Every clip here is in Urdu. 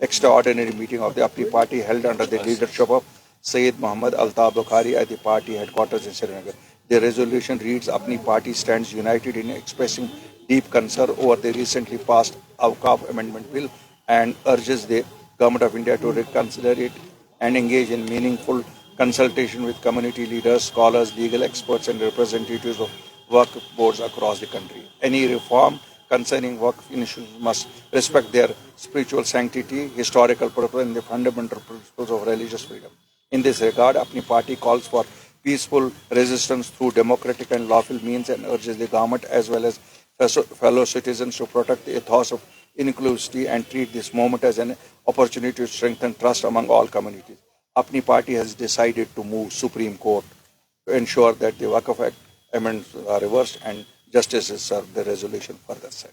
extraordinary meeting of the APNI party held under the leadership of Sayyid Muhammad Altaf Bukhari at the party headquarters in Srinagar. The resolution reads, APNI party stands united in expressing deep concern over the recently passed Awqaf Amendment Bill and urges the Government of India to reconsider it and engage in meaningful consultation with community leaders, scholars, legal experts and representatives of Waqf boards across the country. Any reform concerning Waqf institutions must respect their spiritual sanctity, historical purpose and the fundamental principles of religious freedom. In this regard, APNI party calls for peaceful resistance through democratic and lawful means and urges the government as well as fellow citizens to protect the ethos of inclusivity and treat this moment as an opportunity to strengthen trust among all communities. APNI party has decided to move Supreme Court to ensure that the Waqf Act amendments are reversed and justice is served. The resolution further said.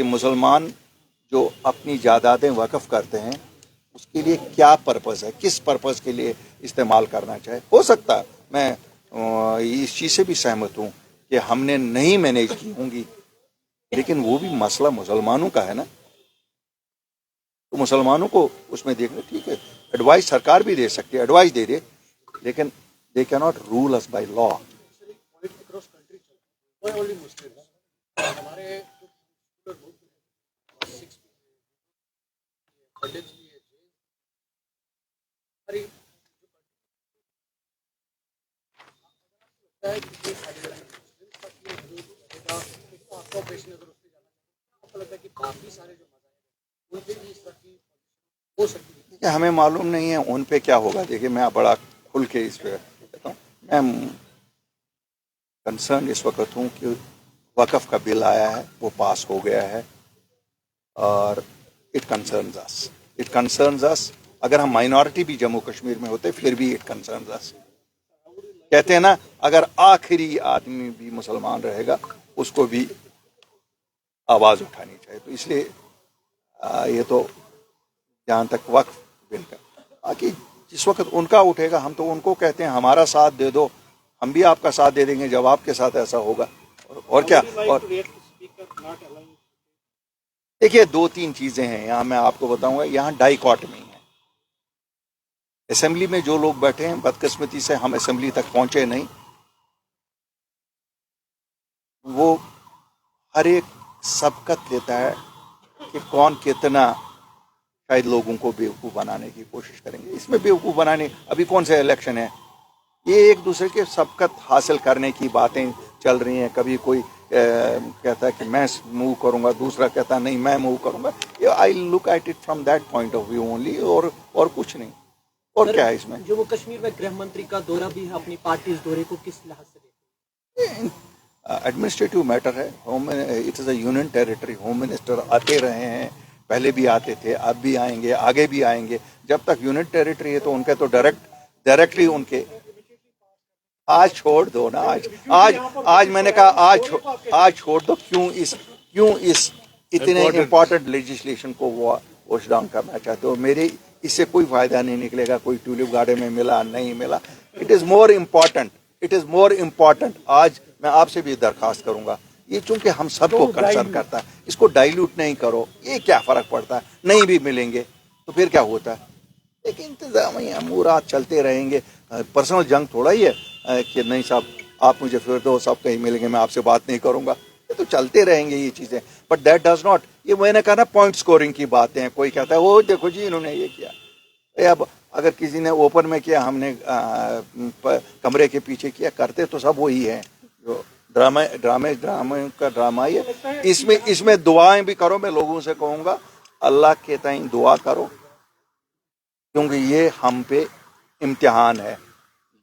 کہ مسلمان جو اپنی جائیدادیں وقف کرتے ہیں اس کے لیے کیا پرپز ہے, کس پرپز کے لیے استعمال کرنا چاہے. ہو سکتا ہے میں اس چیز سے بھی سہمت ہوں کہ ہم نے نہیں مینیج کی ہوں گی, لیکن وہ بھی مسئلہ مسلمانوں کا ہے نا, تو مسلمانوں کو اس میں دیکھنا. ٹھیک ہے, ایڈوائز سرکار بھی دے سکتی ہے, ایڈوائز دے دے, لیکن دے کی ناٹ رول اس بائی لا. ہمیں معلوم نہیں ہے ان پہ کیا ہوگا. دیکھیے میں بڑا کھل کے اس پہ کہتا ہوں, میں کنسرن اس وقت ہوں کہ وقف کا بل آیا ہے, وہ پاس ہو گیا ہے, اور اٹ کنسرنز اس. اگر ہم مائنورٹی بھی جموں کشمیر میں ہوتے پھر بھی اٹ کنسرنز اس. کہتے ہیں نا اگر آخری آدمی بھی مسلمان رہے گا اس کو بھی آواز اٹھانی چاہیے. تو اس لیے یہ تو جہاں تک وقف بل کا, باقی جس وقت ان کا اٹھے گا ہم تو ان کو کہتے ہیں ہمارا ساتھ دے دو, ہم بھی آپ کا ساتھ دے دیں گے جب آپ کے ساتھ ایسا ہوگا. اور کیا. اور دیکھیے دو تین چیزیں ہیں یہاں, میں آپ کو بتاؤں گا. یہاں ڈائیکاٹمی ہے. اسمبلی میں جو لوگ بیٹھے ہیں, بدقسمتی سے ہم اسمبلی تک پہنچے نہیں. وہ ہر ایک سبقت لیتا ہے کہ کون کتنا شاید لوگوں کو بیوقوف بنانے کی کوشش کریں گے. اس میں بیوقوف بنانے ابھی کون سے الیکشن ہے, یہ ایک دوسرے کے سبقت حاصل کرنے کی باتیں چل رہی ہیں. کبھی کوئی کہتا ہے کہ میں موو کروں گا, دوسرا کہتا ہے نہیں میں موو کروں گا. I look at it from that point of view only, اور کچھ نہیں. اور کیا ہے اس میں. جموں کشمیر میں گرہ منتری کا دورہ بھی ہے, اپنی پارٹی اس دورے کو کس لحاظ سے دیکھتے ہیں؟ ایڈمنسٹریٹو میٹر ہے. It is A union territory. Home minister آتے رہے ہیں, پہلے بھی آتے تھے, اب بھی آئیں گے, آگے بھی آئیں گے. جب تک یونین ٹیریٹری ہے تو ان کے تو ڈائریکٹلی ان کے. آج چھوڑ دو نا, آج میں نے کہا آج چھوڑ دو. کیوں اس اتنے امپورٹنٹ لیجسلیشن کو وہ واش ڈاؤن کرنا چاہتے ہو. میرے اس سے کوئی فائدہ نہیں نکلے گا. کوئی ٹیولپ گارڈن میں ملا نہیں ملا, اٹ از مور امپورٹنٹ. آج میں آپ سے بھی درخواست کروں گا, یہ چونکہ ہم سب کو کنسرن کرتا ہے, اس کو ڈائلیوٹ نہیں کرو. یہ کیا فرق پڑتا ہے, نہیں بھی ملیں گے تو پھر کیا ہوتا ہے. لیکن انتظامی امورات چلتے رہیں گے. پرسنل جنگ تھوڑا ہی ہے کہ نہیں صاحب آپ مجھے پھر دو, سب کہیں ملیں گے, میں آپ سے بات نہیں کروں گا. یہ تو چلتے رہیں گے یہ چیزیں. بٹ دیٹ ڈز ناٹ, یہ میں نے کہا نا پوائنٹ سکورنگ کی باتیں ہیں. کوئی کہتا ہے وہ دیکھو جی انہوں نے یہ کیا. اب اگر کسی نے اوپن میں کیا, ہم نے کمرے کے پیچھے کیا, کرتے تو سب وہی ہیں. جو ڈرامے کا ڈرامہ ہی ہے. اس میں دعائیں بھی کرو. میں لوگوں سے کہوں گا اللہ کے تئیں دعا کرو, کیونکہ یہ ہم پہ امتحان ہے.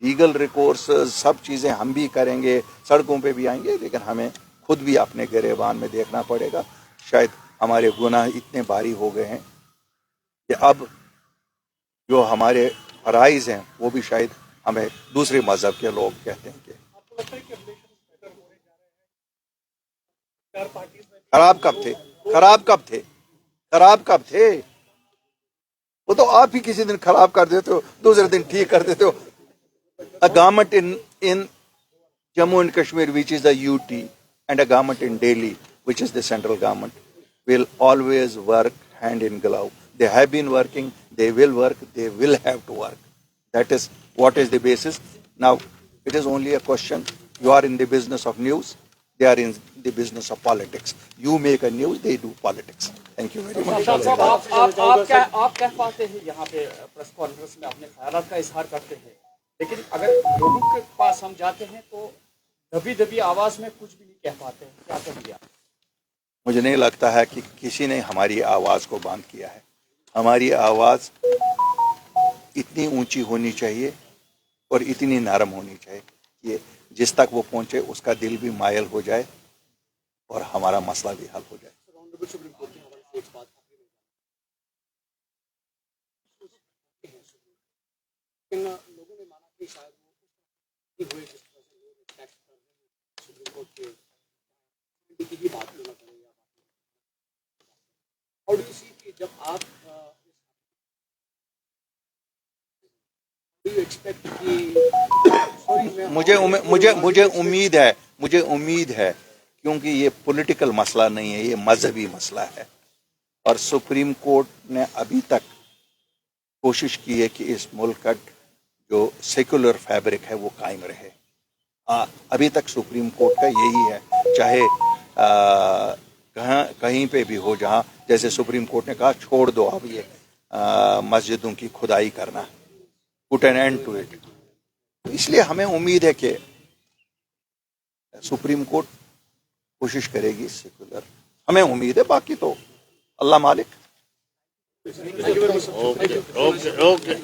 لیگل ریکورس سب چیزیں ہم بھی کریں گے, سڑکوں پہ بھی آئیں گے, لیکن ہمیں خود بھی اپنے گریبان میں دیکھنا پڑے گا. شاید ہمارے گناہ اتنے بھاری ہو گئے ہیں کہ اب جو ہمارے فرائض ہیں وہ بھی شاید ہمیں دوسرے مذہب کے لوگ کہتے ہیں کہ خراب کب تھے. وہ تو آپ ہی کسی دن خراب کر دیتے ہو, دوسرے دن ٹھیک کر دیتے ہو. A government in Jammu and Kashmir, which is the UT, and a government in Delhi, which is the central government, will always work hand in glove. They have been working, they will work, they will have to work. That is what is the basis. Now, it is only a question. You are in the business of news, they are in the business of politics. You make a news, they do politics. Thank you very much. آپ کہہ پاتے ہیں یہاں پہ پریس کانفرنس میں اپنے خیالات کا اظہار کرتے ہیں, لیکن اگر لوگوں کے پاس ہم جاتے ہیں تو دبی آواز میں کچھ بھی نہیں کہہ پاتے ہیں. کیا کہیں گے آپ؟ مجھے نہیں لگتا ہے کہ کسی نے ہماری آواز کو بند کیا ہے. ہماری آواز اتنی اونچی ہونی چاہیے اور اتنی نرم ہونی چاہیے کہ جس تک وہ پہنچے اس کا دل بھی مائل ہو جائے اور ہمارا مسئلہ بھی حل ہو جائے. How do you see کہ جب آپ do you expect کہ مجھے امید ہے کیونکہ یہ پولیٹیکل مسئلہ نہیں ہے، یہ مذہبی مسئلہ ہے، اور سپریم کورٹ نے ابھی تک کوشش کی ہے کہ اس ملک کا جو سیکولر فیبرک ہے وہ قائم رہے. ابھی تک سپریم کورٹ کا یہی ہے، چاہے کہیں پہ بھی ہو، جہاں جیسے سپریم کورٹ نے کہا چھوڑ دو اب یہ مسجدوں کی کھدائی کرنا، put an end to it. اس لیے ہمیں امید ہے کہ سپریم کورٹ کوشش کرے گی سیکولر، ہمیں امید ہے، باقی تو اللہ مالک. Okay.